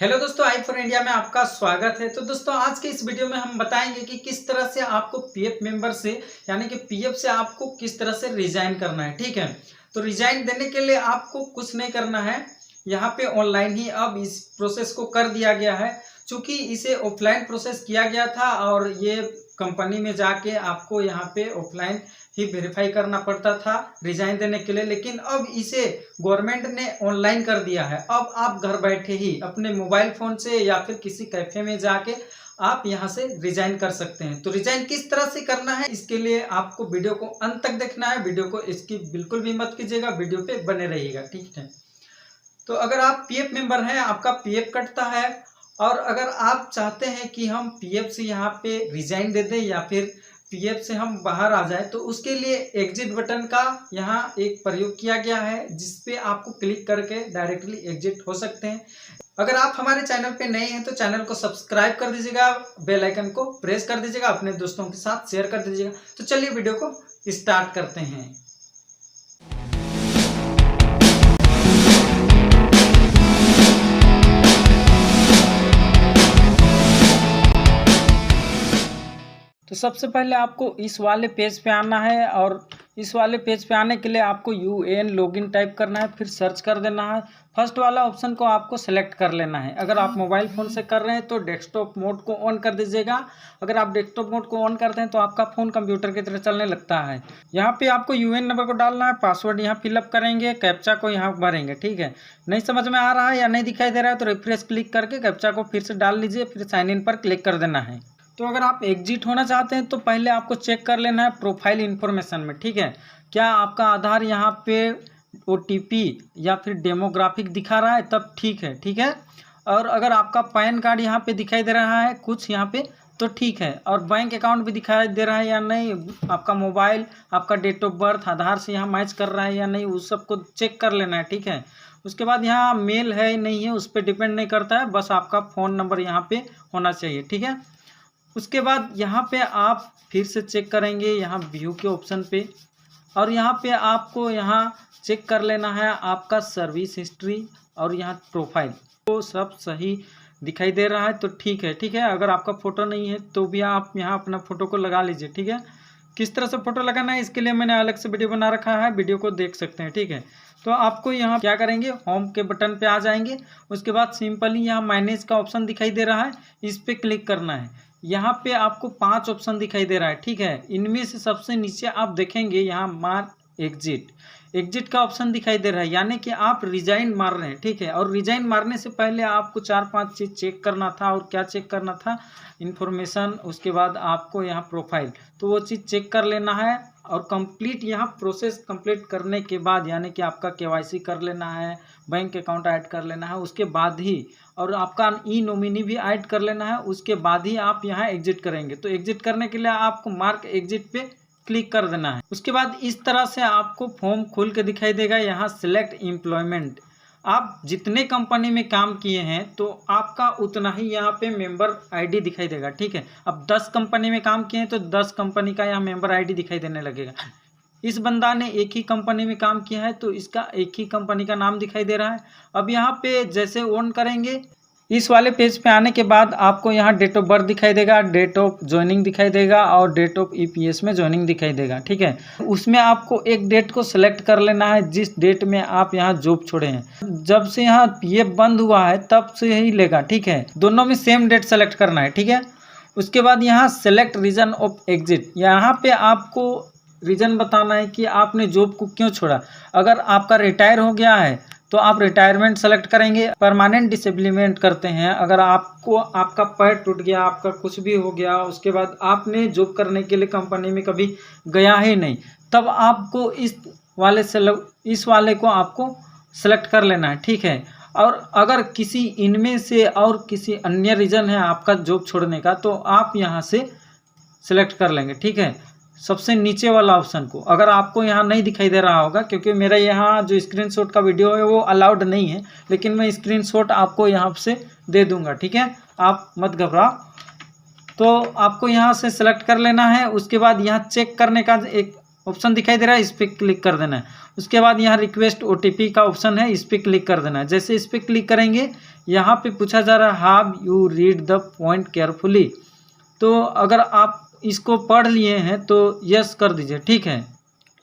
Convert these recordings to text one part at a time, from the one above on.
Hello दोस्तों, I for India में आपका स्वागत है। तो दोस्तों आज के इस वीडियो में हम बताएंगे कि किस तरह से आपको पीएफ मेंबर से यानी कि पीएफ से आपको किस तरह से रिजाइन करना है। ठीक है, तो रिजाइन देने के लिए आपको कुछ नहीं करना है। यहाँ पे ऑनलाइन ही अब इस प्रोसेस को कर दिया गया है। चूंकि इसे ऑफलाइन प्रोसेस किया गया था और ये कंपनी में जाके आपको यहाँ पे ऑफलाइन ही वेरीफाई करना पड़ता था रिजाइन देने के लिए, लेकिन अब इसे गवर्नमेंट ने ऑनलाइन कर दिया है। अब आप घर बैठे ही अपने मोबाइल फोन से या फिर किसी कैफे में जाके आप यहां से रिजाइन कर सकते हैं। तो रिजाइन किस तरह से करना है, इसके लिए आपको वीडियो को अंत तक देखना है। वीडियो को इसकी बिल्कुल भी मत कीजिएगा, वीडियो पे बने रहिएगा। ठीक है, तो अगर आप पीएफ मेंबर हैं, आपका पीएफ कटता है और अगर आप चाहते हैं कि हम पीएफ से यहाँ पे रिजाइन दे दें या फिर पीएफ से हम बाहर आ जाए, तो उसके लिए एग्जिट बटन का यहाँ एक प्रयोग किया गया है, जिसपे आपको क्लिक करके डायरेक्टली एग्जिट हो सकते हैं। अगर आप हमारे चैनल पे नए हैं तो चैनल को सब्सक्राइब कर दीजिएगा, बेल आइकन को प्रेस कर दीजिएगा, अपने दोस्तों के साथ शेयर कर दीजिएगा। तो चलिए वीडियो को स्टार्ट करते हैं। तो सबसे पहले आपको इस वाले पेज पे आना है और इस वाले पेज पे आने के लिए आपको यूएएन लॉगिन टाइप करना है, फिर सर्च कर देना है। फर्स्ट वाला ऑप्शन को आपको सेलेक्ट कर लेना है। अगर आप मोबाइल फ़ोन से कर रहे हैं तो डेस्कटॉप मोड को ऑन कर दीजिएगा। अगर आप डेस्कटॉप मोड को ऑन करते हैं तो आपका फ़ोन कंप्यूटर की तरह चलने लगता है। यहाँ पे आपको यूएएन नंबर को डालना है, पासवर्ड यहाँ फिलअप करेंगे, कैप्चा को यहाँ भरेंगे। ठीक है, नहीं समझ में आ रहा है या नहीं दिखाई दे रहा है तो रिफ्रेश क्लिक करके कैप्चा को फिर से डाल लीजिए, फिर साइन इन पर क्लिक कर देना है। तो अगर आप एग्जिट होना चाहते हैं तो पहले आपको चेक कर लेना है प्रोफाइल इन्फॉर्मेशन में। ठीक है, क्या आपका आधार यहाँ पे ओटीपी या फिर डेमोग्राफिक दिखा रहा है, तब ठीक है। ठीक है, और अगर आपका पैन कार्ड यहाँ पे दिखाई दे रहा है कुछ यहाँ पे तो ठीक है, और बैंक अकाउंट भी दिखाई दे रहा है या नहीं, आपका मोबाइल, आपका डेट ऑफ बर्थ आधार से यहाँ मैच कर रहा है या नहीं, उस सबको चेक कर लेना है। ठीक है, उसके बाद यहाँ मेल है नहीं है उस पर डिपेंड नहीं करता है, बस आपका फ़ोन नंबर यहाँ पे होना चाहिए। ठीक है, उसके बाद यहाँ पे आप फिर से चेक करेंगे यहाँ व्यू के ऑप्शन पे, और यहाँ पे आपको यहाँ चेक कर लेना है आपका सर्विस हिस्ट्री और यहाँ प्रोफाइल, तो सब सही दिखाई दे रहा है तो ठीक है। ठीक है, अगर आपका फ़ोटो नहीं है तो भी आप यहाँ अपना फ़ोटो को लगा लीजिए। ठीक है, किस तरह से फ़ोटो लगाना है इसके लिए मैंने अलग से वीडियो बना रखा है, वीडियो को देख सकते हैं। ठीक है, तो आपको यहाँ क्या करेंगे, होम के बटन पे आ जाएंगे। उसके बाद सिंपली यहाँ मैनेज का ऑप्शन दिखाई दे रहा है, इस पर क्लिक करना है। यहाँ पे आपको 5 ऑप्शन दिखाई दे रहा है। ठीक है, इनमें से सबसे नीचे आप देखेंगे यहाँ मार्क एग्जिट का ऑप्शन दिखाई दे रहा है, यानी कि आप रिजाइन मार रहे हैं। ठीक है, और रिजाइन मारने से पहले आपको 4-5 चीज़ चेक करना था। और क्या चेक करना था, इन्फॉर्मेशन, उसके बाद आपको यहाँ प्रोफाइल, तो वो चीज़ चेक कर लेना है। और कंप्लीट यहाँ प्रोसेस कंप्लीट करने के बाद यानी कि आपका केवाईसी कर लेना है, बैंक अकाउंट ऐड कर लेना है, उसके बाद ही, और आपका ई नॉमिनी भी ऐड कर लेना है, उसके बाद ही आप यहाँ एग्जिट करेंगे। तो एग्जिट करने के लिए आपको मार्क एग्जिट पे क्लिक कर देना है। उसके बाद इस तरह से आपको फॉर्म खुल के दिखाई देगा, यहाँ सिलेक्ट एम्प्लॉयमेंट। आप जितने कंपनी में काम किए हैं तो आपका उतना ही यहाँ पे मेंबर आईडी दिखाई देगा। ठीक है, अब 10 कंपनी में काम किए हैं तो 10 कंपनी का यहाँ मेंबर आईडी दिखाई देने लगेगा। इस बंदा ने एक ही कंपनी में काम किया है तो इसका एक ही कंपनी का नाम दिखाई दे रहा है। अब यहाँ पे जैसे ऑन करेंगे, इस वाले पेज पे आने के बाद आपको यहाँ डेट ऑफ बर्थ दिखाई देगा, डेट ऑफ ज्वाइनिंग दिखाई देगा और डेट ऑफ ईपीएस में ज्वाइनिंग दिखाई देगा। ठीक है, उसमें आपको एक डेट को सिलेक्ट कर लेना है जिस डेट में आप यहाँ जॉब छोड़े हैं। जब से यहाँ पीएफ बंद हुआ है तब से ही लेगा। ठीक है, दोनों में सेम डेट सेलेक्ट करना है। ठीक है, उसके बाद यहाँ सेलेक्ट रीजन ऑफ एग्जिट, यहाँ पे आपको रीज़न बताना है कि आपने जॉब को क्यों छोड़ा। अगर आपका रिटायर हो गया है तो आप रिटायरमेंट सेलेक्ट करेंगे। परमानेंट डिसेबलमेंट करते हैं, अगर आपको आपका पैर टूट गया, आपका कुछ भी हो गया, उसके बाद आपने जॉब करने के लिए कंपनी में कभी गया ही नहीं, तब आपको इस वाले को आपको सेलेक्ट कर लेना है। ठीक है, और अगर किसी इनमें से और किसी अन्य रीज़न है आपका जॉब छोड़ने का तो आप यहाँ से सेलेक्ट कर लेंगे। ठीक है, सबसे नीचे वाला ऑप्शन को, अगर आपको यहाँ नहीं दिखाई दे रहा होगा क्योंकि मेरा यहाँ जो स्क्रीनशॉट का वीडियो है वो अलाउड नहीं है, लेकिन मैं स्क्रीनशॉट आपको यहाँ से दे दूंगा। ठीक है, आप मत घबराओ। तो आपको यहाँ से सेलेक्ट कर लेना है। उसके बाद यहाँ चेक करने का एक ऑप्शन दिखाई दे रहा है, इस पर क्लिक कर देना है। उसके बाद यहाँ रिक्वेस्ट ओटीपी का ऑप्शन है, इस पर क्लिक कर देना है। जैसे इस पर क्लिक करेंगे यहाँ पे पूछा जा रहा है how you read the point carefully. तो अगर आप इसको पढ़ लिए हैं तो यस कर दीजिए, ठीक है।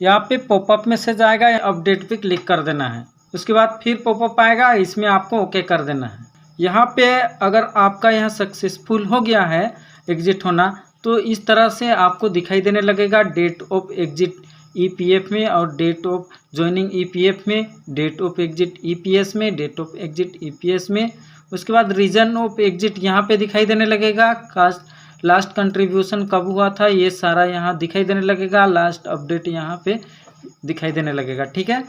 यहाँ पे पॉपअप मैसेज आएगा, अपडेट पे क्लिक कर देना है। उसके बाद फिर पॉपअप आएगा, इसमें आपको ओके कर देना है। यहाँ पे अगर आपका यहाँ सक्सेसफुल हो गया है एग्जिट होना, तो इस तरह से आपको दिखाई देने लगेगा डेट ऑफ एग्जिट ईपीएफ में और डेट ऑफ ज्वाइनिंग ईपीएफ में, डेट ऑफ एग्जिट ईपीएस में, डेट ऑफ एग्जिट ईपीएस में। उसके बाद रीजन ऑफ एग्जिट यहाँ पे दिखाई देने लगेगा, कास्ट लास्ट कंट्रीब्यूशन कब हुआ था ये सारा यहाँ दिखाई देने लगेगा, लास्ट अपडेट यहाँ पे दिखाई देने लगेगा, ठीक है।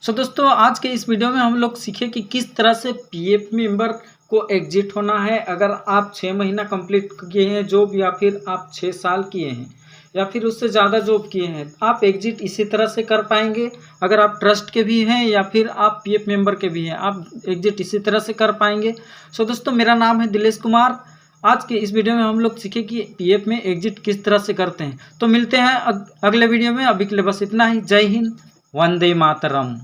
सो दोस्तों आज के इस वीडियो में हम लोग सीखे कि किस तरह से पीएफ मेंबर को एग्जिट होना है। अगर आप 6 महीना कंप्लीट किए हैं जॉब, या फिर आप 6 साल किए हैं, या फिर उससे ज़्यादा जॉब किए हैं, आप एग्जिट इसी तरह से कर पाएंगे। अगर आप ट्रस्ट के भी हैं या फिर आप पीएफ मेंबर के भी हैं, आप एग्जिट इसी तरह से कर पाएंगे। सो दोस्तों मेरा नाम है दिलेश कुमार। आज के इस वीडियो में हम लोग सीखे कि पीएफ में एग्जिट किस तरह से करते हैं। तो मिलते हैं अगले वीडियो में। अभी के लिए बस इतना ही। जय हिंद, वंदे मातरम।